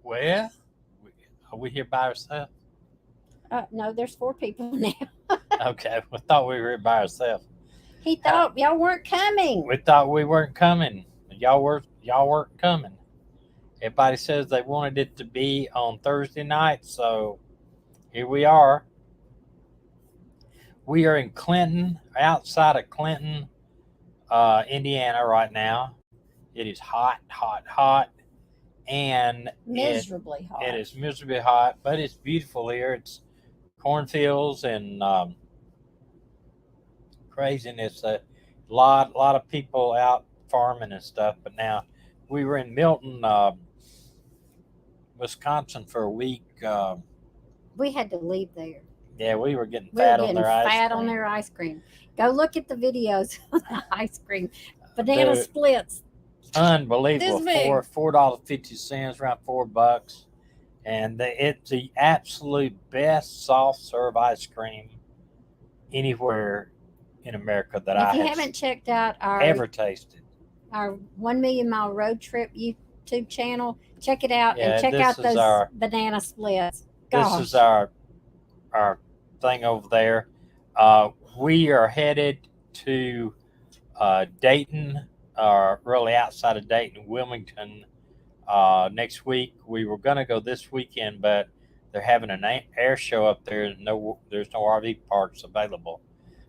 Well, are we here by ourselves? No, there's 4 people now. Okay, we thought we were here by ourselves. He thought y'all weren't coming. We thought we weren't coming. Y'all weren't coming. Everybody says they wanted it to be on Thursday night, so here we are. We are in Clinton, outside of Clinton, Indiana right now. It is hot, hot, hot, and Miserably hot. It is miserably hot, but it's beautiful here. It's cornfields and craziness. A lot of people out farming and stuff. But now we were in Milton, Wisconsin for a week. We had to leave there. Yeah, we were getting We were fat getting on their ice fat cream. on their ice cream. Go look at the videos of the ice cream. Banana splits. Unbelievable. This big. $4.50, around $4. And it's the absolute best soft serve ice cream anywhere in America that I If you haven't checked out ever tasted. our 1 Million Mile Road Trip YouTube channel, check it out Yeah, and check this out is those our- banana splits. Gosh. This is our thing over there. We are headed to Dayton, really outside of Dayton, Wilmington, next week. We were going to go this weekend, but they're having an air show up there. There's no RV parks available.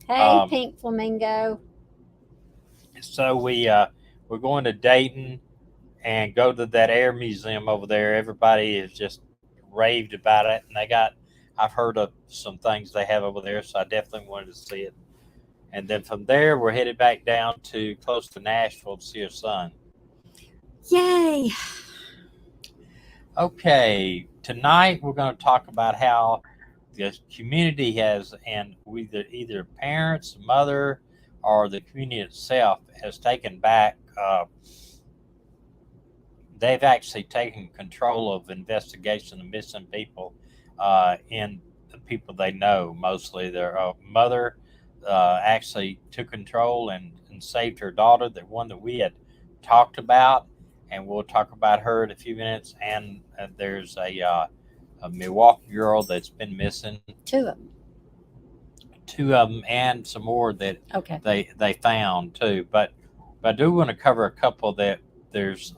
Hey, Pink Flamingo. So we're going to Dayton and go to that air museum over there. Everybody is just raved about it, and I've heard of some things they have over there, so I definitely wanted to see it. And then from there, we're headed back down to close to Nashville to see our son. Yay! Okay, tonight we're going to talk about how the community has, and either parents, mother, or the community itself has taken back. They've actually taken control of investigation of missing people, in the people they know. Mostly, their mother actually took control and saved her daughter, the one that we had talked about, and we'll talk about her in a few minutes. And there's a Milwaukee girl that's been missing. 2 of them. 2 of them, and some more that Okay. they found too. But I do want to cover a couple that there's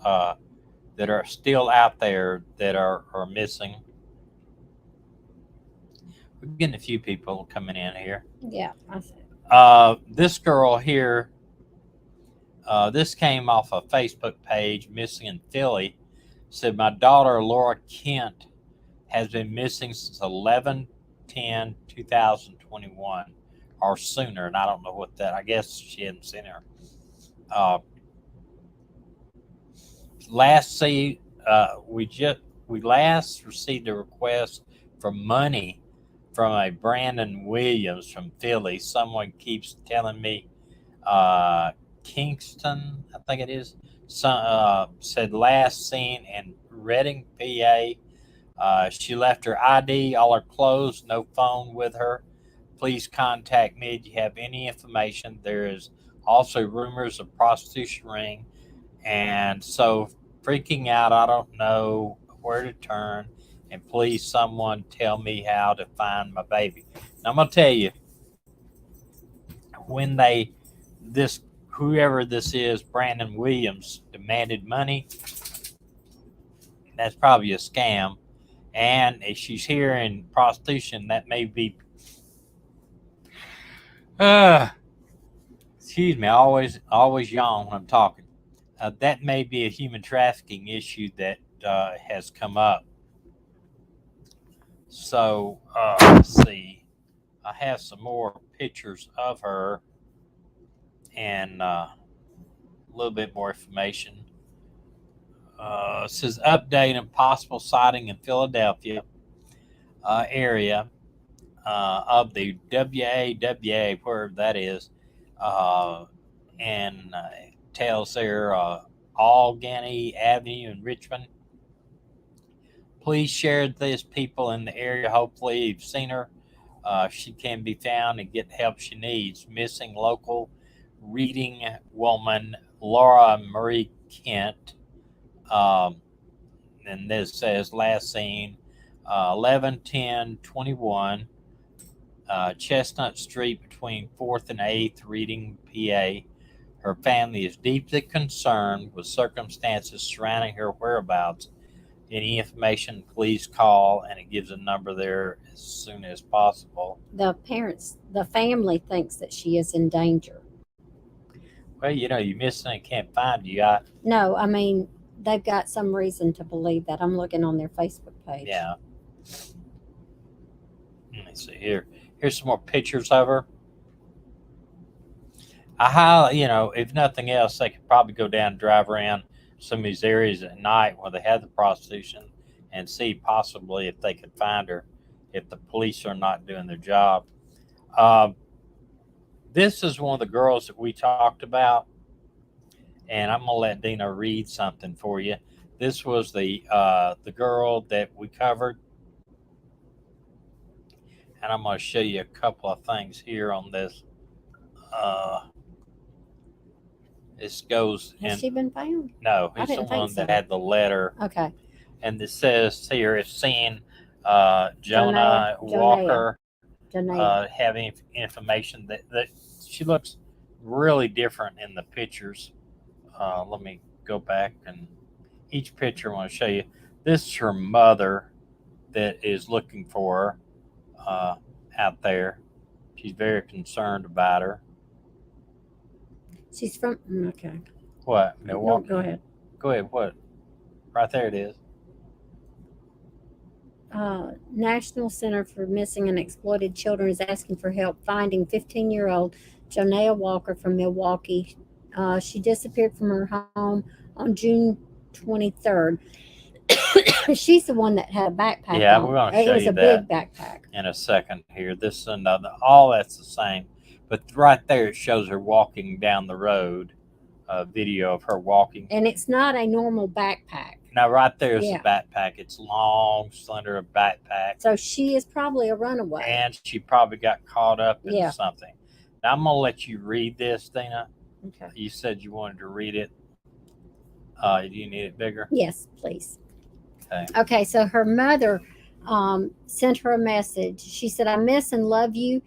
that are still out there that are missing. We're getting a few people coming in here. Yeah, I see. This girl here, this came off a Facebook page, Missing in Philly, said, my daughter Laura Kent has been missing since 11/10/2021 or sooner, and I don't know what that, I guess she hadn't seen her. We last received a request for money from a Brandon Williams from Philly. Someone keeps telling me Kingston, I think it is. Said last seen in Reading, PA. She left her ID, all her clothes, no phone with her. Please contact me if you have any information. There is also rumors of prostitution ring, and so freaking out. I don't know where to turn, and please someone tell me how to find my baby. Now, I'm gonna tell you, when whoever this is, Brandon Williams, demanded money, that's probably a scam. And if she's here in prostitution, that may be excuse me, I always yawn when I'm talking. That may be a human trafficking issue that has come up. So let's see. I have some more pictures of her and a little bit more information. It says update and possible sighting in Philadelphia area of the WAWA, wherever that is, and tells there Allegheny Avenue in Richmond. Please share this, people in the area. Hopefully you've seen her. She can be found and get help she needs. Missing local reading woman Laura Marie Kent. And this says last seen 11/10/21, Chestnut Street between 4th and 8th, Reading, PA. Her family is deeply concerned with circumstances surrounding her whereabouts. Any information, please call, and it gives a number there as soon as possible. The family thinks that she is in danger. Well, you missed and can't find you. Got No, I mean, they've got some reason to believe that. I'm looking on their Facebook page. yeah. Let me see here. Here's some more pictures of her. I highly, if nothing else, they could probably go down and drive around some of these areas at night where they have the prostitution and see possibly if they could find her if the police are not doing their job. This is one of the girls that we talked about, and I'm gonna let Dina read something for you. This was the girl that we covered, and I'm gonna show you a couple of things here on this. This goes Has in. she been found? No, I he's the didn't think one that so. had the letter. Okay. And it says here, if seen Jonah Walker having information that she looks really different in the pictures. Let me go back, and each picture I want to show you. This is her mother that is looking for her out there. She's very concerned about her. She's from, okay. What? No, Milwaukee? go ahead. Go ahead. What? Right there it is. National Center for Missing and Exploited Children is asking for help finding 15-year-old Jonah Walker from Milwaukee. She disappeared from her home on June 23rd. She's the one that had a backpack. Yeah, on. we're going to show you It was a big backpack. in a second here. This is another. All that's the same, but right there it shows her walking down the road. A video of her walking, and it's not a normal backpack. Now, right there is the backpack. It's long, slender backpack. So she is probably a runaway. And she probably got caught up in something. Now, I'm going to let you read this, Dina. Okay. You said you wanted to read it. Do you need it bigger? Yes, please. Okay. Okay, so her mother sent her a message. She said, I miss and love you.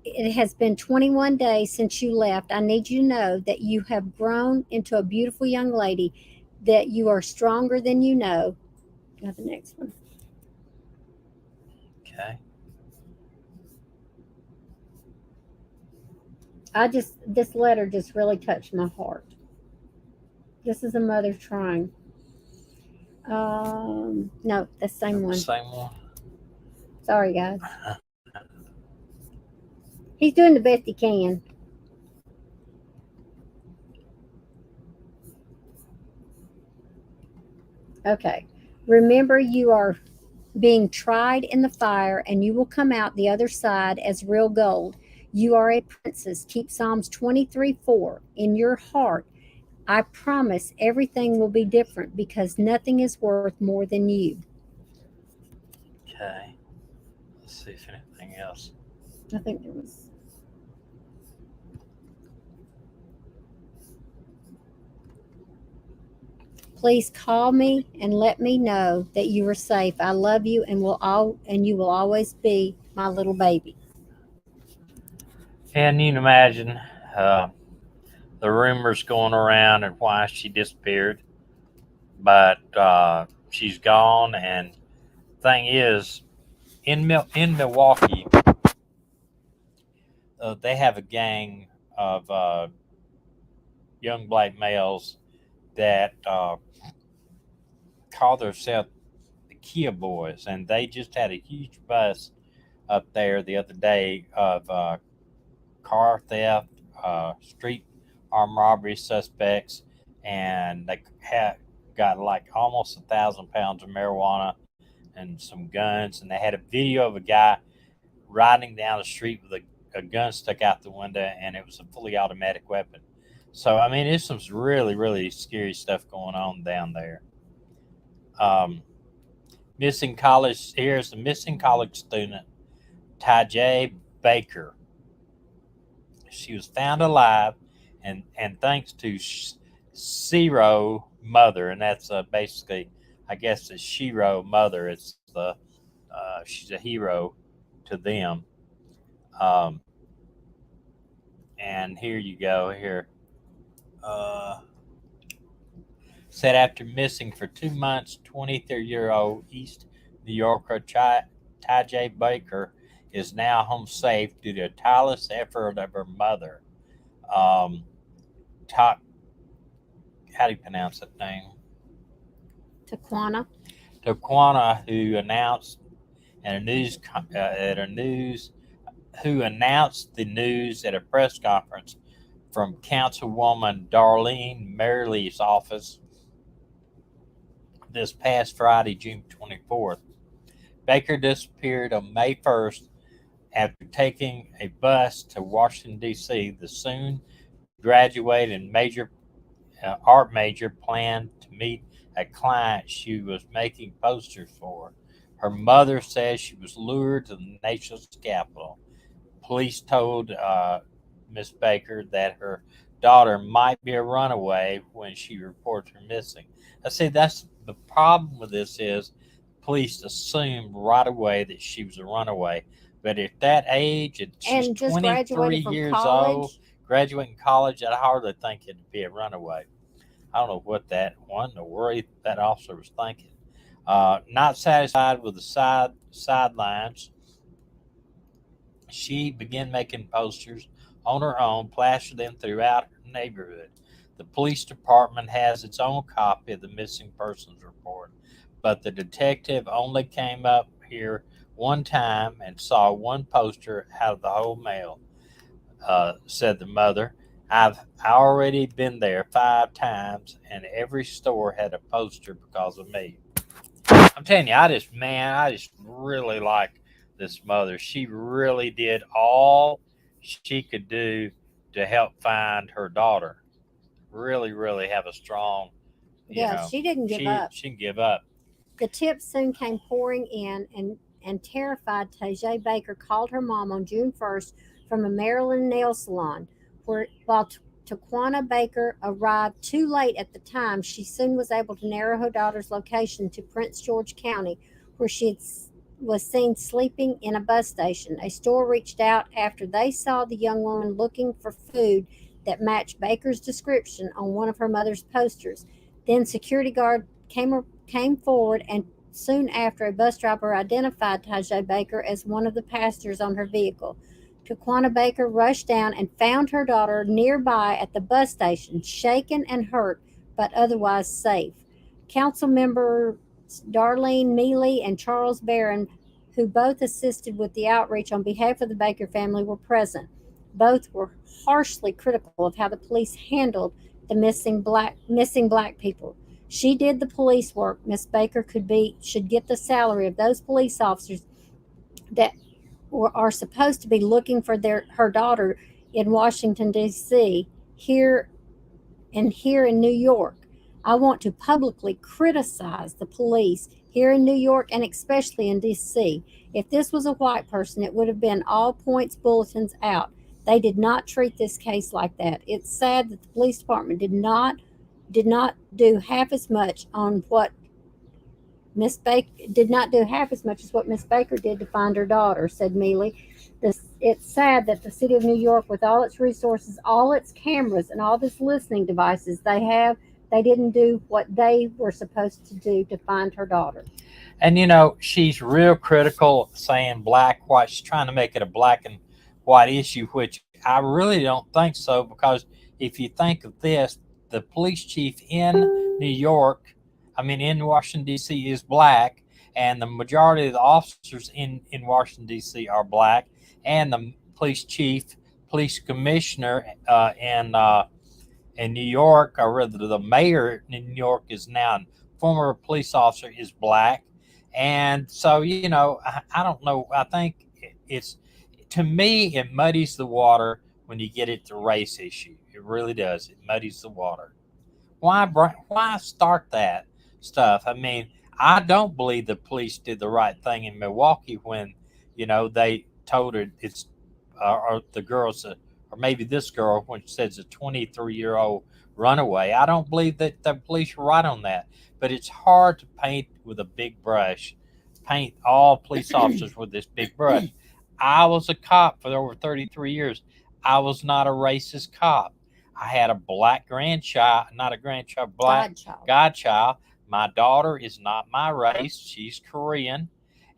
It has been 21 days since you left. I need you to know that you have grown into a beautiful young lady, that you are stronger than you know. Now the next one. Okay. This letter just really touched my heart. This is a mother trying. No, the same one. Same one. Sorry, guys. He's doing the best he can. Okay. Remember, you are being tried in the fire, and you will come out the other side as real gold. You are a princess. Keep Psalms 23:4 in your heart. I promise everything will be different because nothing is worth more than you. Okay. Let's see if anything else. I think there was. Please call me and let me know that you are safe. I love you and you will always be my little baby. And you can imagine the rumors going around and why she disappeared. But she's gone, and thing is, in Milwaukee, they have a gang of young black males that call themselves the Kia Boys, and they just had a huge bust up there the other day of car theft, street armed robbery suspects, and they got like almost 1,000 pounds of marijuana and some guns, and they had a video of a guy riding down the street with a gun stuck out the window, and it was a fully automatic weapon. So, I mean, there's some really, really scary stuff going on down there. Missing college, here's the missing college student, Tajay Baker. She was found alive, and thanks to Zero Mother, and that's basically, I I guess the Shiro mother. It's the she's a hero to them. Um, and here you go. Here. Uh, Said after missing for 2 months, 23-year-old East New Yorker Ty Baker is now home safe due to a tireless effort of her mother. Um, Ta- how do you pronounce that name? Taquana. Taquana, who announced at a news who announced the news at a press conference from Councilwoman Darlene Merrill's office this past Friday, June 24th. Baker disappeared on May 1st after taking a bus to Washington, D.C. The soon graduated art major planned to meet a client she was making posters for. Her mother says she was lured to the nation's capital. Police told Miss Baker that her daughter might be a runaway when she reported her missing. I see that's the problem with this is police assumed right away that she was a runaway. But at that age, she's And just 23 graduated from years college. old, graduating college, I'd hardly think it'd be a runaway. I don't know what that one, the worry that officer was thinking. Not satisfied with the sidelines, she began making posters on her own, plastered them throughout her neighborhood. The police department has its own copy of the missing persons report, but the detective only came up here one time and saw one poster out of the whole mail, said the mother. I've already been there 5 times, and every store had a poster because of me. I'm telling you, I just really like this mother. She really did all she could do to help find her daughter. Really, really have a strong, Yeah, she didn't give up. she can give up. The tips soon came pouring in, and terrified Tajay Baker called her mom on June 1st from a Maryland nail salon, where while Taquana Baker arrived too late at the time, she soon was able to narrow her daughter's location to Prince George County, where was seen sleeping in a bus station. A store reached out after they saw the young woman looking for food that matched Baker's description on one of her mother's posters. Then security guard came forward, and soon after, a bus driver identified Tajay Baker as one of the passengers on her vehicle. Taquana Baker rushed down and found her daughter nearby at the bus station, shaken and hurt, but otherwise safe. Council members Darlene Mealy and Charles Barron, who both assisted with the outreach on behalf of the Baker family, were present. Both were harshly critical of how the police handled the missing black people. She did the police work. Miss Baker should get the salary of those police officers that are supposed to be looking for her daughter in Washington, D.C., here in New York. I want to publicly criticize the police here in New York and especially in D.C. If this was a white person, it would have been all points bulletins out. They did not treat this case like that. It's sad that the police department did not do half as much on what Miss Baker did not do half as much as what Miss Baker did to find her daughter, said Mealy. It's sad that the city of New York, with all its resources, all its cameras, and all its listening devices they didn't do what they were supposed to do to find her daughter. And she's real critical, saying black, white. She's trying to make it a black and white issue, which I really don't think so, because if you think of this, the police chief in New York, in Washington, D.C., is black, and the majority of the officers in Washington, D.C. are black, and the police chief, police commissioner in New York, or rather the mayor in New York is now a former police officer, is black. And so, I don't know. I think to me, it muddies the water when you get it to race issue. It really does. It muddies the water. Why start that stuff? I don't believe the police did the right thing in Milwaukee when, they told her or the girls, or maybe this girl, when she says a 23-year-old runaway. I don't believe that the police are right on that, but it's hard to paint with a big brush, paint all police officers with this big brush. I was a cop for over 33 years. I was not a racist cop. I had a black grandchild, not a grandchild, black Godchild. godchild. My daughter is not my race. She's Korean.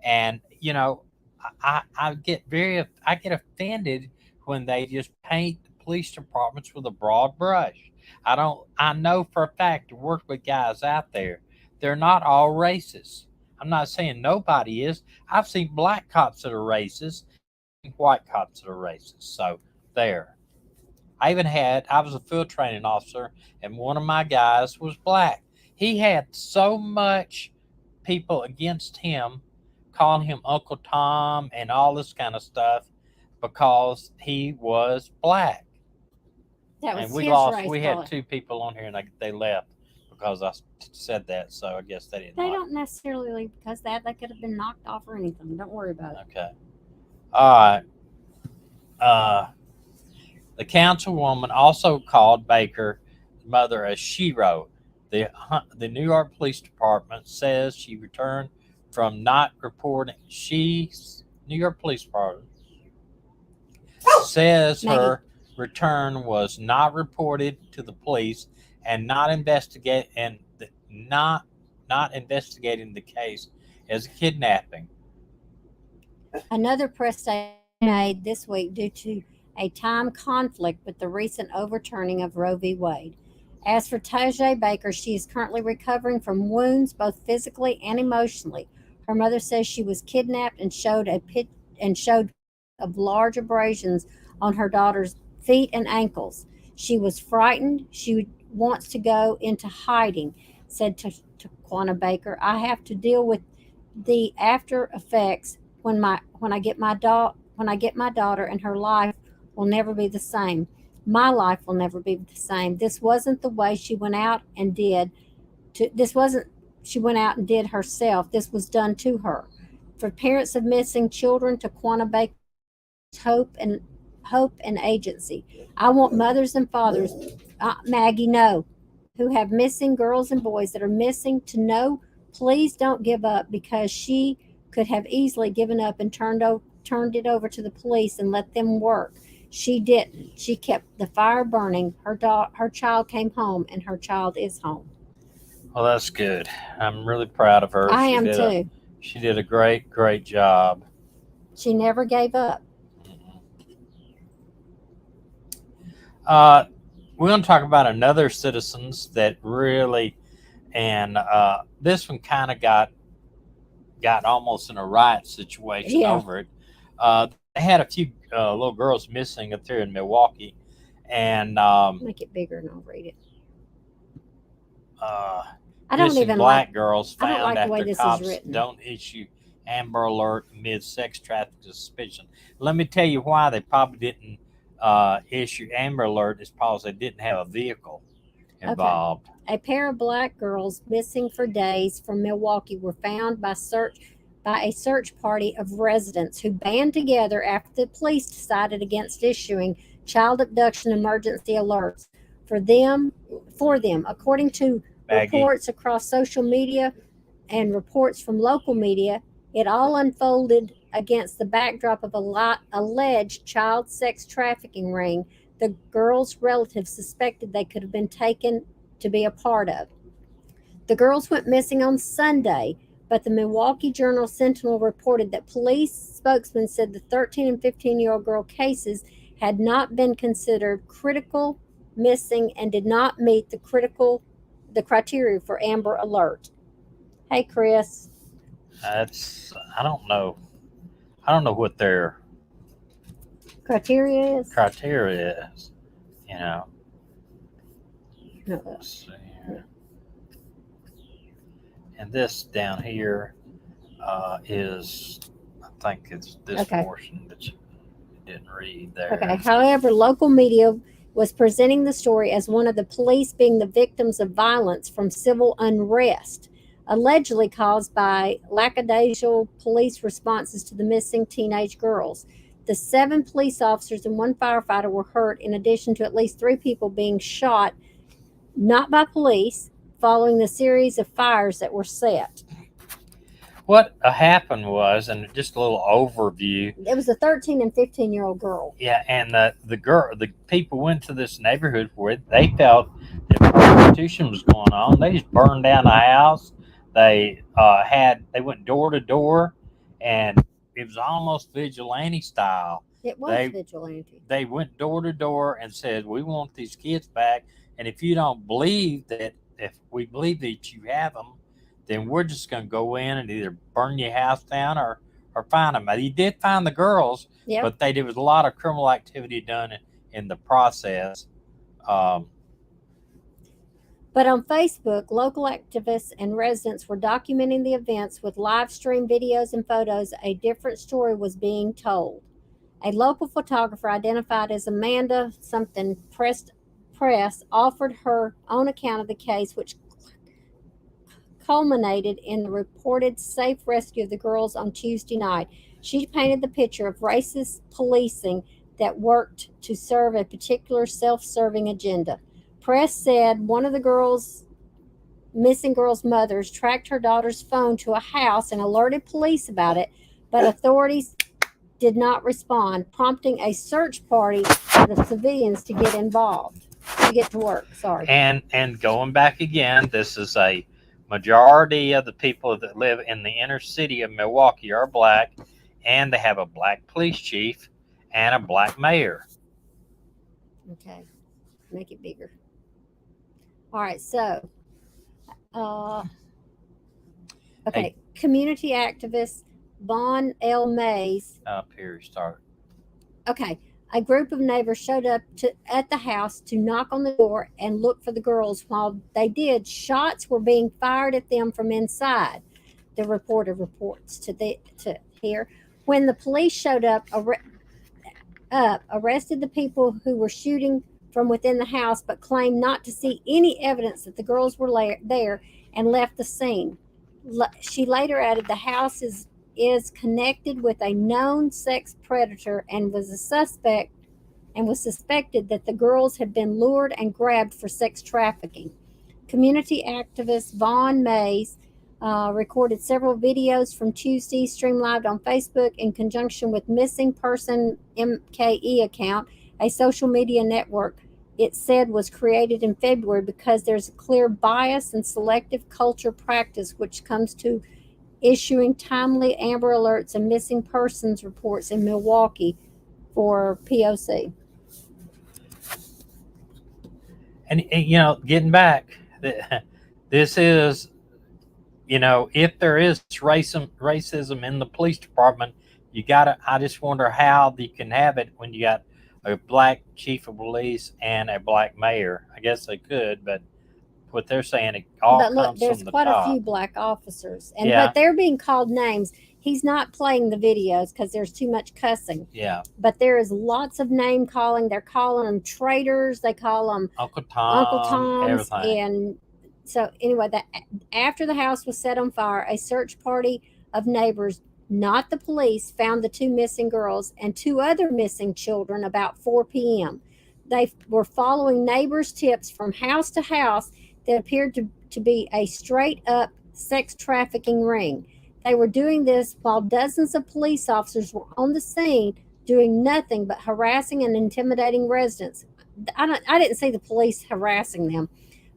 And, you know, I get offended when they just paint the police departments with a broad brush. I know for a fact to work with guys out there, they're not all racist. I'm not saying nobody is. I've seen black cops that are racist, white cops that are racist. So there. I was a field training officer, and one of my guys was black. He had so much people against him, calling him Uncle Tom and all this kind of stuff because he was black. That was And we his lost, race. we Paula. had two people on here and they left because I said that. So I guess they didn't They like don't necessarily leave because that they could have been knocked off or anything. Don't worry about it. it. Okay. All right. The councilwoman also called Baker's mother a shero. The New York Police Department says she returned from not reporting. New York Police Department says her return was not reported to the police and not investigating the case as a kidnapping. Another press statement made this week due to a time conflict with the recent overturning of Roe v. Wade. As for Tajay Baker, she is currently recovering from wounds both physically and emotionally. Her mother says she was kidnapped and showed of large abrasions on her daughter's feet and ankles. She was frightened. She wants to go into hiding, said Taquana Baker. I have to deal with the after effects when I get my daughter, and her life will never be the same. My life will never be the same. This wasn't the way she went out and did. She went out and did herself. This was done to her. For parents of missing children, Taquana Baker hope and agency. I want mothers and fathers, Maggie, no, who have missing girls and boys that are missing to know. Please don't give up, because she could have easily given up and turned it over to the police and let them work. She didn't. She kept the fire burning. Her child came home, and her child is home. Well, that's good. I'm really proud of her. I am too. She did a great job. She never gave up. We're going to talk about another citizens that really, and this one kind of got almost in a riot situation over it. They had a few little girls missing up there in Milwaukee, and make it bigger and I'll read it. I don't even black girls found after cops don't issue Amber Alert amid sex trafficking suspicion. Let me tell you why they probably didn't issue Amber Alert, is because they didn't have a vehicle involved. Okay. A pair of black girls missing for days from Milwaukee were found by a search party of residents who band together after the police decided against issuing child abduction emergency alerts for them. According to reports across social media and reports from local media, it all unfolded against the backdrop of a alleged child sex trafficking ring the girls' relatives suspected they could have been taken to be a part of. The girls went missing on Sunday, but the Milwaukee Journal-Sentinel reported that police spokesman said the 13 and 15-year-old girl cases had not been considered critical missing and did not meet the criteria for Amber Alert. Hey, Chris. I don't know what their criteria is. You know. No. Let's see here. And this down here is, I think it's this portion that you didn't read there. Okay. However, local media was presenting the story as one of the police being the victims of violence from civil unrest, allegedly caused by lackadaisical police responses to the missing teenage girls. The 7 police officers and 1 firefighter were hurt, in addition to at least 3 people being shot not by police, following the series of fires that were set. What happened was, and just a little overview. It was a 13 and 15-year-old girl. Yeah, and the people went to this neighborhood where they felt that prostitution was going on. They just burned down the house. They went door to door, and it was almost vigilante style. It was vigilante. They went door to door and said, "We want these kids back, and if you don't believe that, if we believe that you have them, then we're just going to go in and either burn your house down or find them." He did find the girls, Yep. but there was a lot of criminal activity done in the process. But on Facebook, local activists and residents were documenting the events with live stream videos and photos. A different story was being told. A local photographer identified as Amanda something press offered her own account of the case, which culminated in the reported safe rescue of the girls on Tuesday night. She painted the picture of racist policing that worked to serve a particular self-serving agenda. Press said one of the missing girls' mothers tracked her daughter's phone to a house and alerted police about it, but authorities did not respond, prompting a search party for the civilians to get involved, to get to work. Sorry. And going back again, this is a majority of the people that live in the inner city of Milwaukee are black, and they have a black police chief and a black mayor. Okay, make it bigger. All right, so, okay, community activist Vaughn L. Mays. Up here, start. Okay, a group of neighbors showed up at the house to knock on the door and look for the girls. While they did, shots were being fired at them from inside, the reporter reports to here. When the police showed up, arrested the people who were shooting from within the house, but claimed not to see any evidence that the girls were there and left the scene. She later added the house is connected with a known sex predator and was suspected that the girls had been lured and grabbed for sex trafficking. Community activist Vaughn Mays recorded several videos from Tuesday, streamed live on Facebook in conjunction with Missing Person MKE account, a social media network it said was created in February because there's a clear bias and selective culture practice which comes to issuing timely Amber Alerts and missing persons reports in Milwaukee for POC. And getting back, this is, if there is racism in the police department, I just wonder how you can have it when you got a black chief of police and a black mayor. I guess they could, but what they're saying, it all comes from the top. There's quite a few black officers, but they're being called names. He's not playing the videos because there's too much cussing. Yeah. But there is lots of name calling. They're calling them traitors. They call them Uncle Toms, everything. And so anyway, after the house was set on fire, a search party of neighbors, not the police, found the two missing girls and two other missing children about 4 p.m. They were following neighbors' tips from house to house that appeared to be a straight-up sex trafficking ring. They were doing this while dozens of police officers were on the scene doing nothing but harassing and intimidating residents. I didn't see the police harassing them.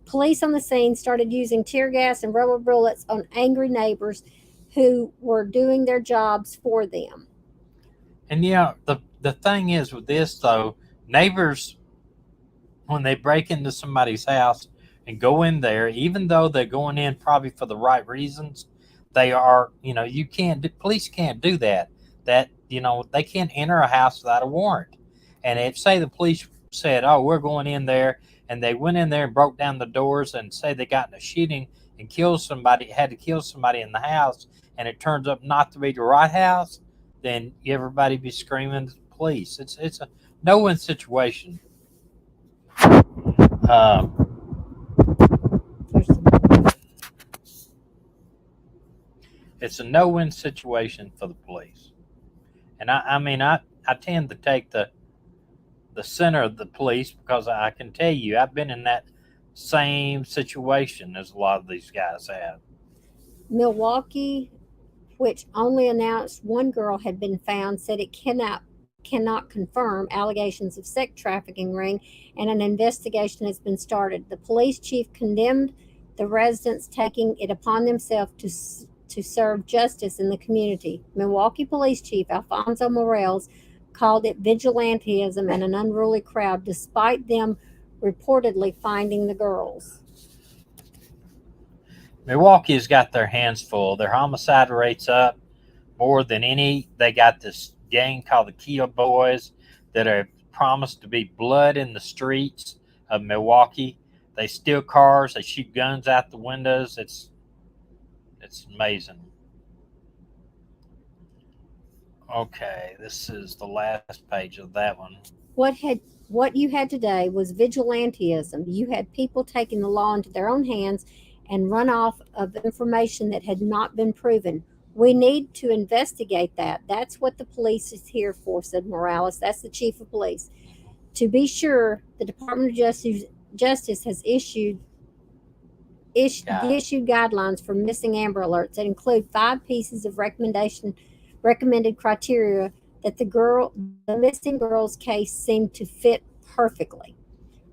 Police on the scene started using tear gas and rubber bullets on angry neighbors who were doing their jobs for them. And the thing is with this, though, neighbors, when they break into somebody's house and go in there, even though they're going in probably for the right reasons, they are, police can't do that. They can't enter a house without a warrant. And if, say, the police said, "Oh, we're going in there," and they went in there and broke down the doors and say they got in a shooting and had to kill somebody in the house, and it turns up not to be the right house, then everybody be screaming at the police. It's a no-win situation. It's a no-win situation for the police. And I tend to take the center of the police because I can tell you I've been in that same situation as a lot of these guys have. Milwaukee, which only announced one girl had been found, said it cannot confirm allegations of sex trafficking ring, and an investigation has been started. The police chief condemned the residents taking it upon themselves to serve justice in the community. Milwaukee Police Chief Alfonso Morales called it vigilantism and an unruly crowd, despite them reportedly finding the girls. Milwaukee's got their hands full. Their homicide rate's up more than any. They got this gang called the Kia Boys that are promised to be blood in the streets of Milwaukee. They steal cars. They shoot guns out the windows. It's amazing. Okay, this is the last page of that one. What you had today was vigilantism. You had people taking the law into their own hands and run off of information that had not been proven. We need to investigate that. That's what the police is here for, said Morales. That's the chief of police. To be sure, the Department of Justice has issued guidelines for missing Amber Alerts that include 5 pieces of recommended criteria that the missing girl's case seemed to fit perfectly.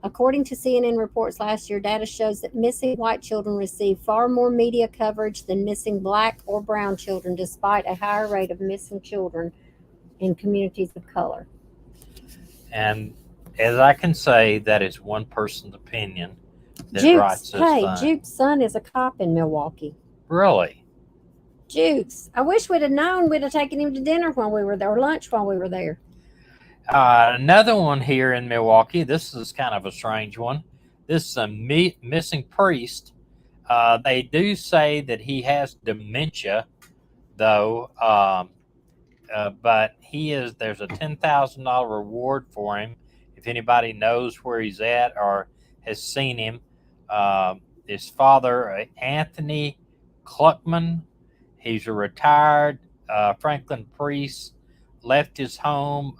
According to CNN reports last year, data shows that missing white children receive far more media coverage than missing black or brown children, despite a higher rate of missing children in communities of color. And as I can say, that is one person's opinion that writes this thing. Juke's son is a cop in Milwaukee. Really? Jukes. I wish we'd have known. We'd have taken him to dinner while we were there, or lunch while we were there. Another one here in Milwaukee. This is kind of a strange one. This is a missing priest. They do say that he has dementia, though. But there's a $10,000 reward for him if anybody knows where he's at or has seen him. His father, Anthony Kluckman, he's a retired Franklin priest, left his home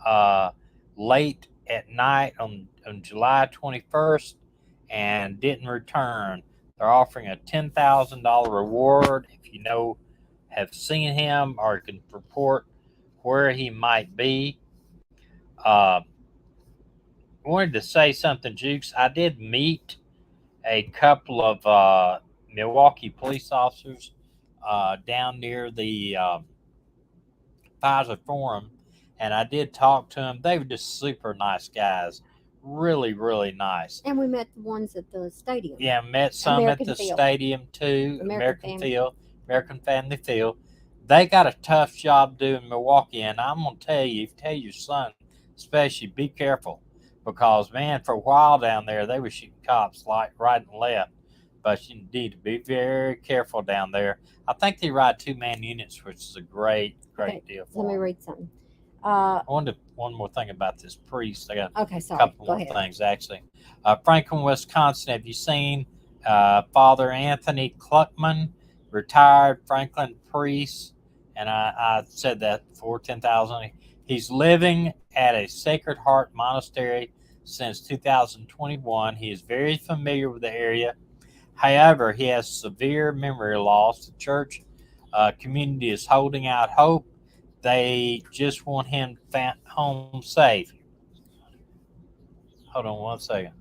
late at night on July 21st and didn't return. They're offering a $10,000 reward if you have seen him or can report where he might be. I wanted to say something, Jukes. I did meet a couple of Milwaukee police officers down near the Pfizer Forum, and I did talk to them. They were just super nice guys. Really, really nice. And we met the ones at the stadium. Yeah, met some American at the Field. stadium too. American Family Field. They got a tough job doing Milwaukee, and I'm gonna tell your son, especially, be careful, because man, for a while down there, they were shooting cops like right and left. But you need to be very careful down there. I think they ride 2-man units, which is a great deal for Let me them. read something. I wanted one more thing about this priest. I got Okay, a sorry. couple Go more ahead. things, actually. Franklin, Wisconsin. Have you seen Father Anthony Kluckman, retired Franklin priest? And I said that before, 10,000. He's living at a Sacred Heart Monastery since 2021. He is very familiar with the area. However, he has severe memory loss. The church community is holding out hope. They just want him home safe. Hold on one second.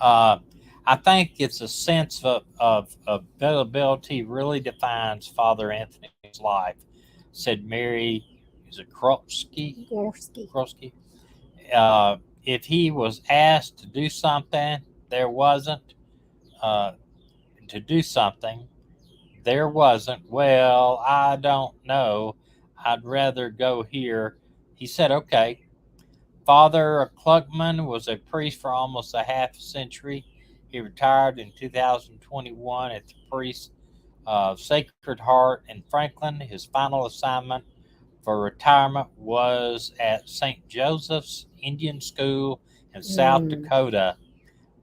I think it's a sense of availability really defines Father Anthony's life, said Mary, is it Krosky? If he was asked to do something, there wasn't. Well, I don't know. I'd rather go here. He said, okay. Father Klugman was a priest for almost a half a century. He retired in 2021 at the priest of Sacred Heart in Franklin. His final assignment for retirement was at St. Joseph's Indian School in South Dakota,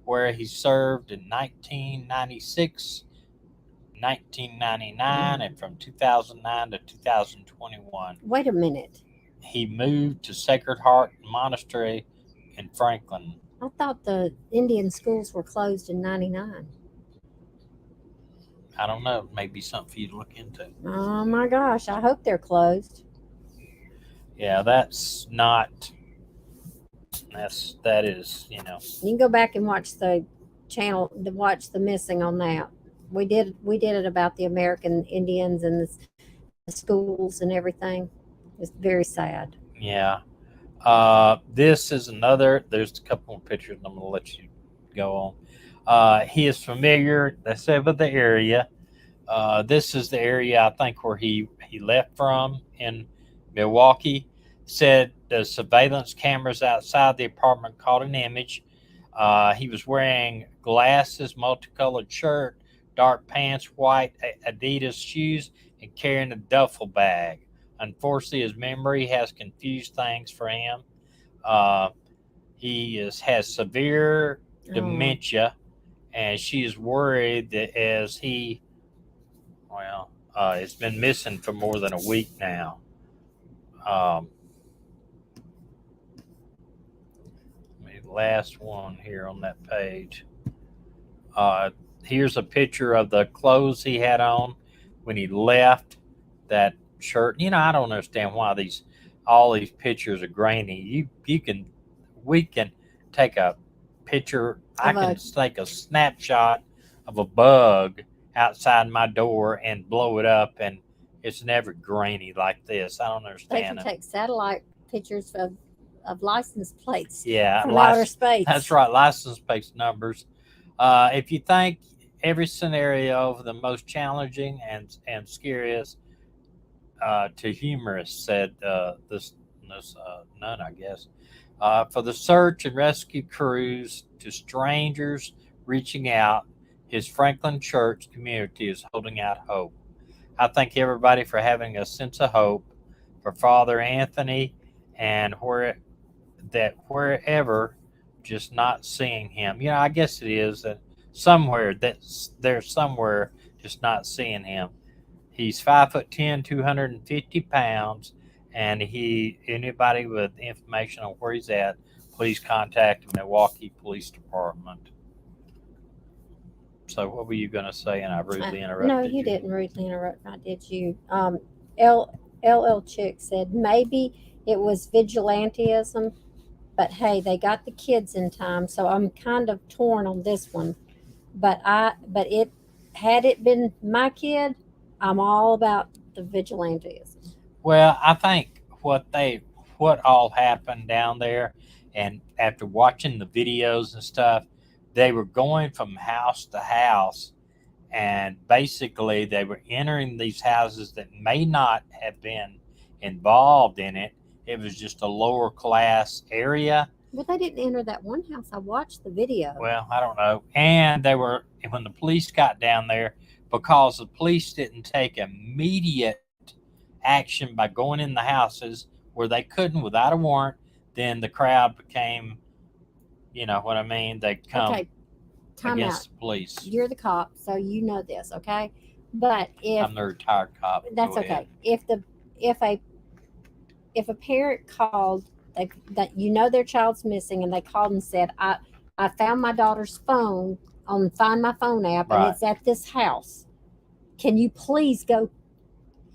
where he served in 1996, 1999, and from 2009 to 2021. Wait a minute. he moved to Sacred Heart Monastery in Franklin. I thought the Indian schools were closed in '99. I don't know. Maybe something for you to look into. Oh my gosh, I hope they're closed. Yeah, that's not. That is, you know. You can go back and watch the channel to watch the missing on that. We did it about the American Indians and the schools and everything. It's very sad. Yeah. This is another. There's a couple more pictures. I'm gonna let you go on. He is familiar. They said with the area. This is the area I think where he left from in Milwaukee. Said the surveillance cameras outside the apartment caught an image. He was wearing glasses, multicolored shirt, dark pants, white Adidas shoes, and carrying a duffel bag. Unfortunately, his memory has confused things for him. Has severe dementia, and she is worried that as he, it's been missing for more than a week now. Last one here on that page. Here's a picture of the clothes he had on when he left. That shirt. I don't understand why all these pictures are grainy. We can take a picture. I can take a snapshot of a bug outside my door and blow it up, and it's never grainy like this. I don't understand. They can take satellite pictures of license plates. Yeah, from outer space. That's right, license plate numbers. If you think every scenario the most challenging and scariest to humorous, said this none, I guess. For the search and rescue crews to strangers reaching out, his Franklin Church community is holding out hope. I thank everybody for having a sense of hope for Father Anthony, and wherever, just not seeing him. I guess it is that there's somewhere just not seeing him. He's 5'10", 250 pounds, and anybody with information on where he's at, please contact the Milwaukee Police Department. So what were you going to say? And I rudely interrupted you. No, you didn't rudely interrupt. I did you. LL Chick said maybe it was vigilantism, but hey, they got the kids in time, so I'm kind of torn on this one. But had it been my kid, I'm all about the vigilantism. Well, I think what all happened down there, and after watching the videos and stuff, they were going from house to house, and basically they were entering these houses that may not have been involved in it. It was just a lower class area. But they didn't enter that one house. I watched the video. Well, I don't know. And when the police got down there, because the police didn't take immediate action by going in the houses where they couldn't without a warrant, then the crowd became, you know what I mean? They come against the police. You're the cop, so you know this, okay? But I'm the retired cop. That's okay. If a parent called that their child's missing, and they called and said, I found my daughter's phone on Find My Phone app, and it's at this house. Can you please go?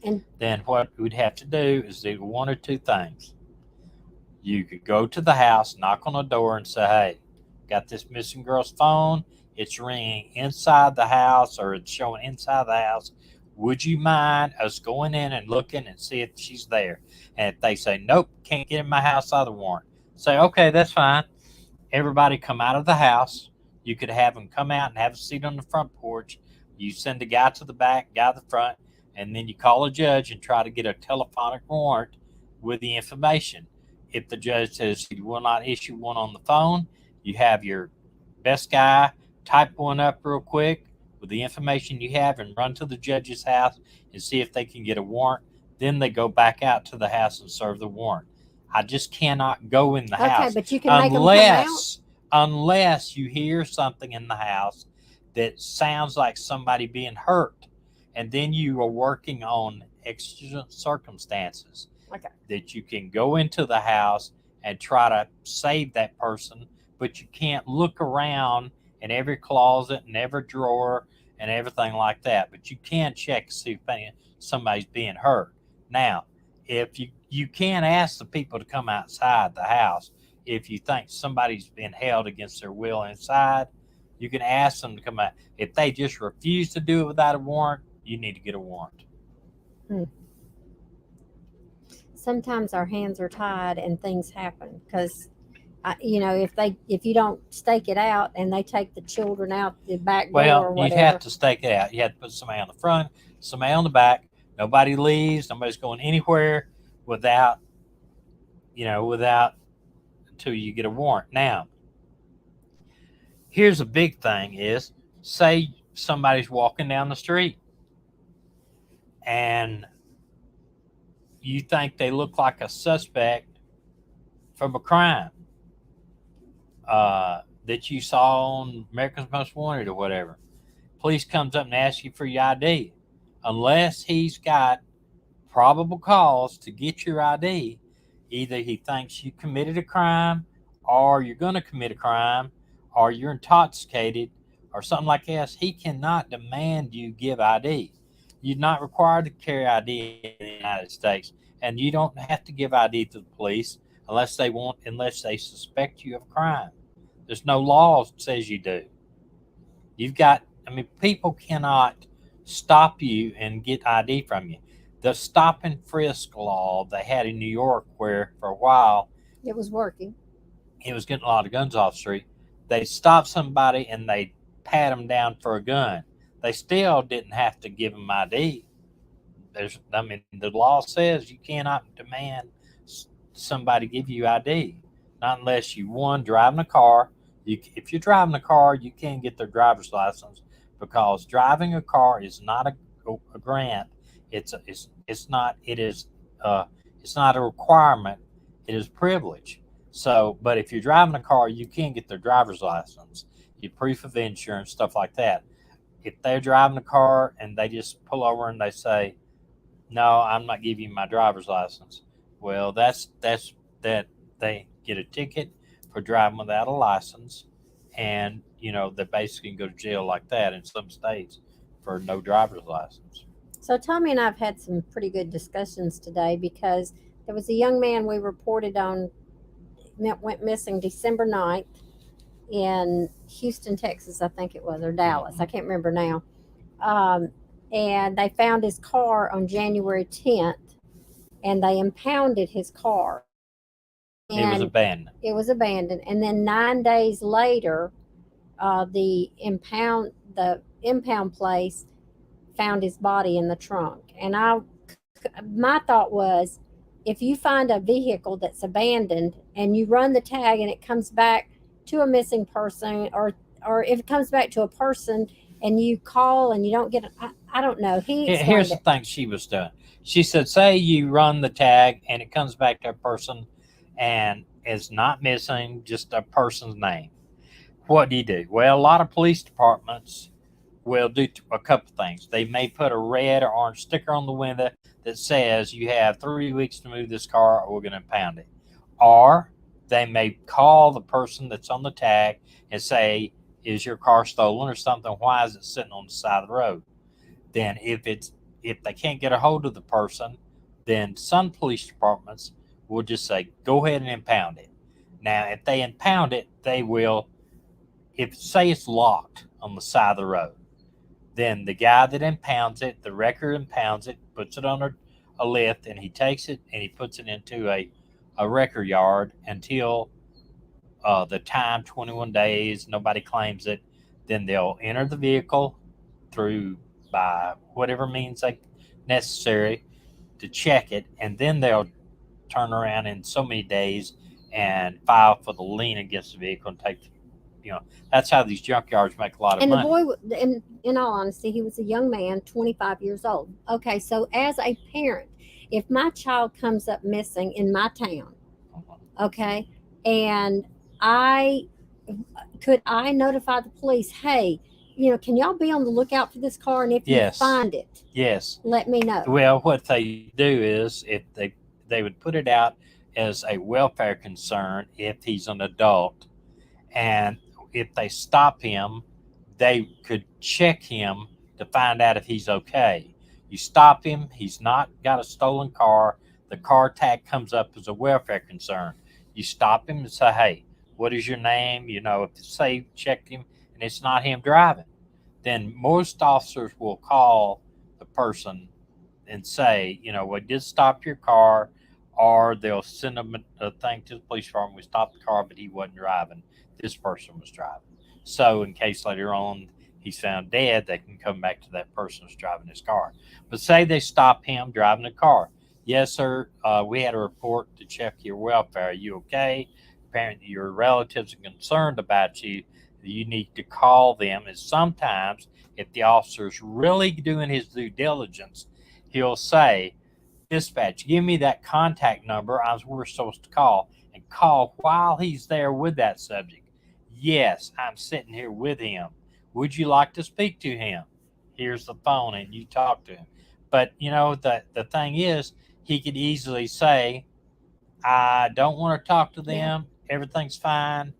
And then what we'd have to do is do one or two things. You could go to the house, knock on the door, and say, hey, got this missing girl's phone. It's ringing inside the house, or it's showing inside the house. Would you mind us going in and looking and see if she's there? And if they say, nope, can't get in my house out of the warrant, say, okay, that's fine. Everybody come out of the house. You could have them come out and have a seat on the front porch. You send a guy to the back, guy to the front, and then you call a judge and try to get a telephonic warrant with the information. If the judge says he will not issue one on the phone, you have your best guy type one up real quick with the information you have and run to the judge's house and see if they can get a warrant. Then they go back out to the house and serve the warrant. I just cannot go in the house. Okay, but you can make them come out? Unless you hear something in the house that sounds like somebody being hurt. And then you are working on exigent circumstances. Okay. that you can go into the house and try to save that person, but you can't look around in every closet and every drawer and everything like that. But you can check to see if somebody's being hurt. Now, if you can ask the people to come outside the house if you think somebody's been held against their will inside. You can ask them to come out. If they just refuse to do it without a warrant, you need to get a warrant. Sometimes our hands are tied and things happen because, if you don't stake it out and they take the children out the back door or Well, whatever. you'd have to stake it out. You have to put somebody on the front, somebody on the back. Nobody leaves. Nobody's going anywhere without until you get a warrant. Now, here's a big thing is, say somebody's walking down the street and you think they look like a suspect from a crime that you saw on America's Most Wanted or whatever. Police comes up and asks you for your ID. Unless he's got probable cause to get your ID, either he thinks you committed a crime, or you're going to commit a crime, or you're intoxicated, or something like that, he cannot demand you give ID. You're not required to carry ID in the United States, and you don't have to give ID to the police unless they suspect you of crime. There's no law that says you do. People cannot stop you and get ID from you. The stop and frisk law they had in New York, where for a while it was working. It was getting a lot of guns off the street. They stopped somebody and they pat them down for a gun. They still didn't have to give them ID. The law says you cannot demand somebody give you ID, not unless you driving a car. If you're driving a car, you can get their driver's license, because driving a car is not a grant. It's not a requirement. It is a privilege. So, but if you're driving a car, you can get their driver's license, your proof of insurance, stuff like that. If they're driving a car and they just pull over and they say, "No, I'm not giving you my driver's license," well, that's that they get a ticket for driving without a license, and they basically go to jail like that in some states for no driver's license. So Tommy and I've had some pretty good discussions today, because there was a young man we reported on that went missing December 9th in Houston, Texas, I think it was, or Dallas. I can't remember now. And they found his car on January 10th, and they impounded his car. It was abandoned. It was abandoned. And then 9 days later, the impound place found his body in the trunk. And my thought was, if you find a vehicle that's abandoned and you run the tag and it comes back to a missing person, or if it comes back to a person and you call and you don't get I don't know. Here's the thing she was doing. She said, say you run the tag and it comes back to a person and it's not missing, just a person's name. What do you do? Well, a lot of police departments will do a couple things. They may put a red or orange sticker on the window that says you have 3 weeks to move this car or we're going to impound it. Or they may call the person that's on the tag and say, is your car stolen or something? Why is it sitting on the side of the road? Then if they can't get a hold of the person, then some police departments will just say, go ahead and impound it. Now, if they impound it, they will, say it's locked on the side of the road, then the guy that impounds it, the wrecker impounds it, puts it on a lift, and he takes it and he puts it into a wrecker yard until the time, 21 days, nobody claims it. Then they'll enter the vehicle by whatever means necessary to check it, and then they'll turn around in so many days and file for the lien against the vehicle and take that's how these junkyards make a lot of money. And the boy, in all honesty, he was a young man, 25 years old. Okay, so as a parent, if my child comes up missing in my town, okay, and could I notify the police, hey, can y'all be on the lookout for this car, and if you find it, yes, let me know. Well, what they do is, if they would put it out as a welfare concern if he's an adult, and if they stop him, they could check him to find out if he's okay. You stop him, he's not got a stolen car, the car tag comes up as a welfare concern. You stop him and say, hey, what is your name? You know, if say check him and it's not him driving, then most officers will call the person and say, you know, we did stop your car, or they'll send them a thing to the police department. We stopped the car, but he wasn't driving. This person was driving. So in case later on he's found dead, they can come back to that person who's driving his car. But say they stop him driving the car. Yes, sir, we had a report to check your welfare. Are you okay? Apparently your relatives are concerned about you. You need to call them. And sometimes if the officer's really doing his due diligence, he'll say, dispatch, give me that contact number we're supposed to call, and call while he's there with that subject. Yes, I'm sitting here with him. Would you like to speak to him? Here's the phone, and you talk to him. But, you know, the thing is, he could easily say, I don't want to talk to them. Yeah. Everything's fine.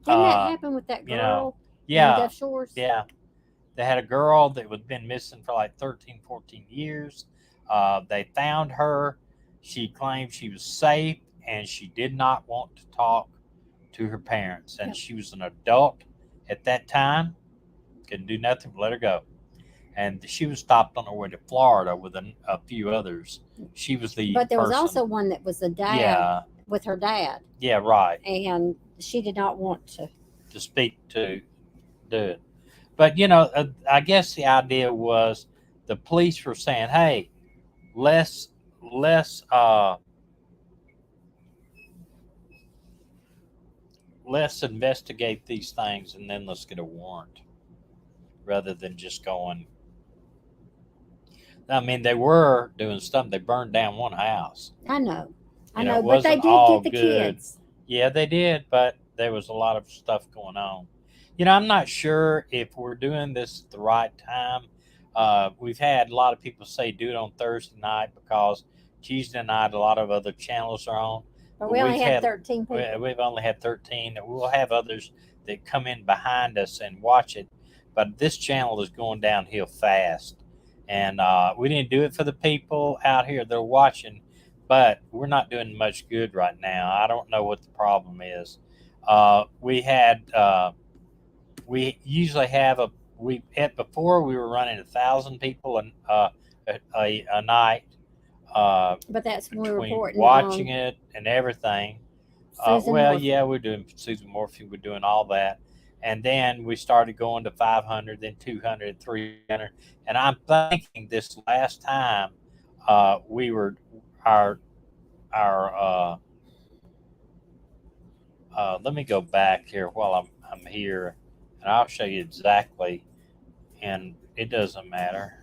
Didn't that happen with that girl? You know, in Gulf Shores? Yeah. They had a girl that was been missing for like 13, 14 years. They found her. She claimed she was safe, and she did not want to talk to her parents. And she was an adult at that time. Couldn't do nothing but let her go. And she was stopped on her way to Florida with a few others. She was the But there was person. also one that was the dad with her dad. Yeah, right. And she did not want to speak to do it. But, you know, I guess the idea was the police were saying, hey, let's investigate these things, and then let's get a warrant, rather than just going. I mean, they were doing something. They burned down one house. I know, You know, but they did get the kids. Yeah, they did, but there was a lot of stuff going on. You know, I'm not sure if we're doing this at the right time. We've had a lot of people say do it on Thursday night because Tuesday night a lot of other channels are on. But we only had 13 people. We've only had 13. We'll have others that come in behind us and watch it. But this channel is going downhill fast. And we didn't do it for the people out here that are watching, but we're not doing much good right now. I don't know what the problem is. We usually have before we were running 1,000 people a night. But that's when we were reporting watching it and everything. Morphy. Yeah, we're doing Susan Morphy. We're doing all that. And then we started going to 500, then 200, 300. And I'm thinking this last time we were let me go back here while I'm here, and I'll show you exactly. And it doesn't matter.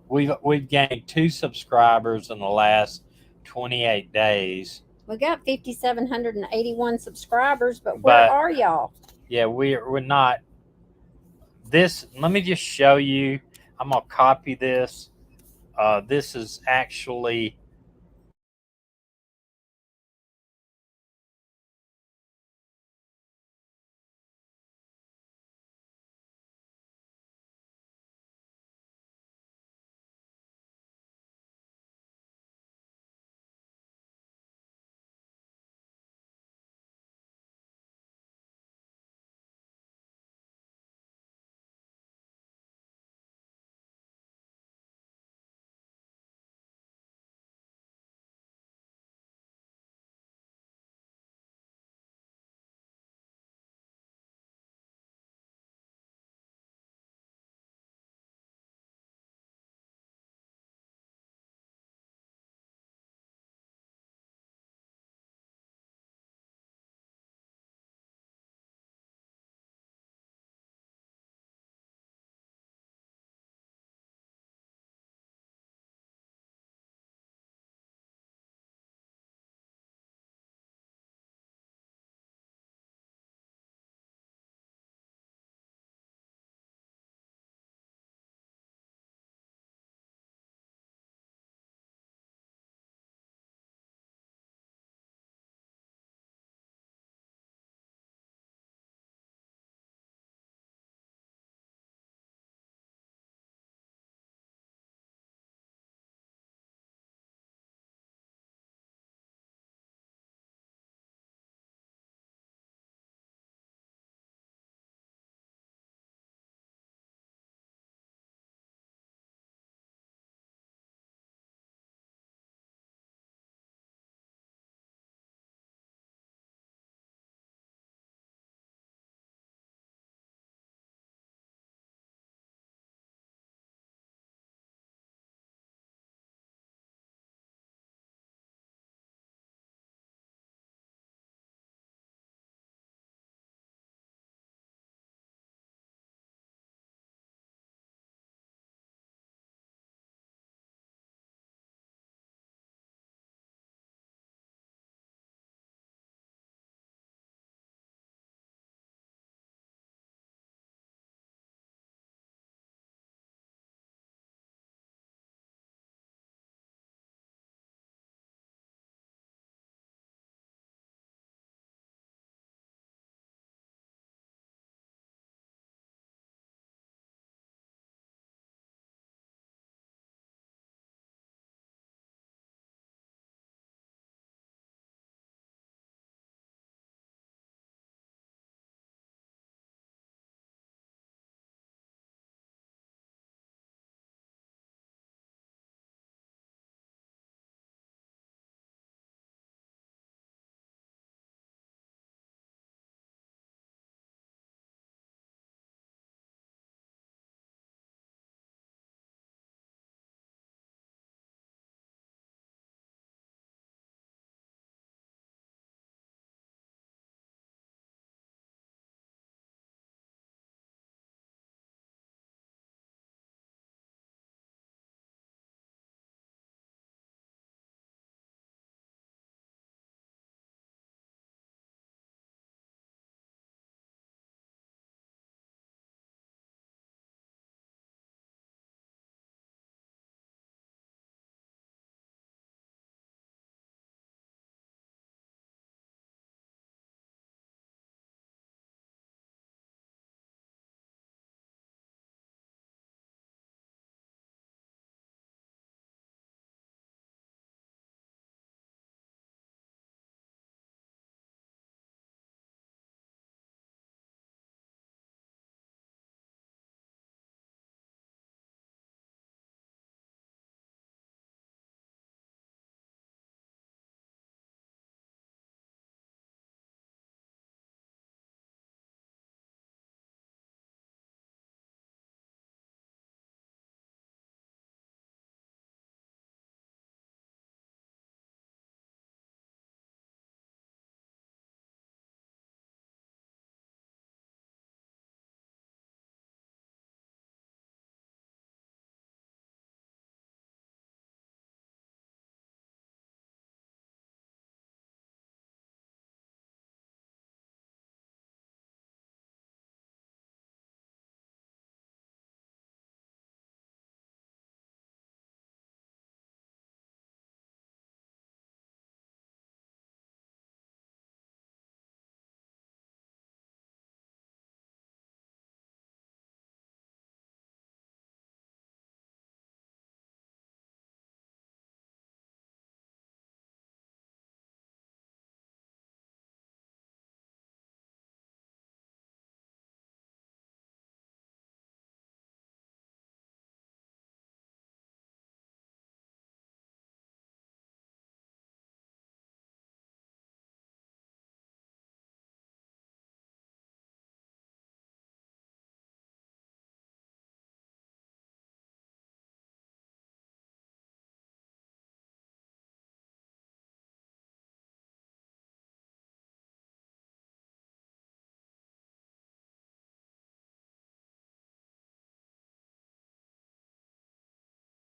We've gained 2 subscribers in the last 28 days. We got 5,781 subscribers, but where are y'all? Yeah, we're not. This, let me just show you. I'm gonna copy this. This is actually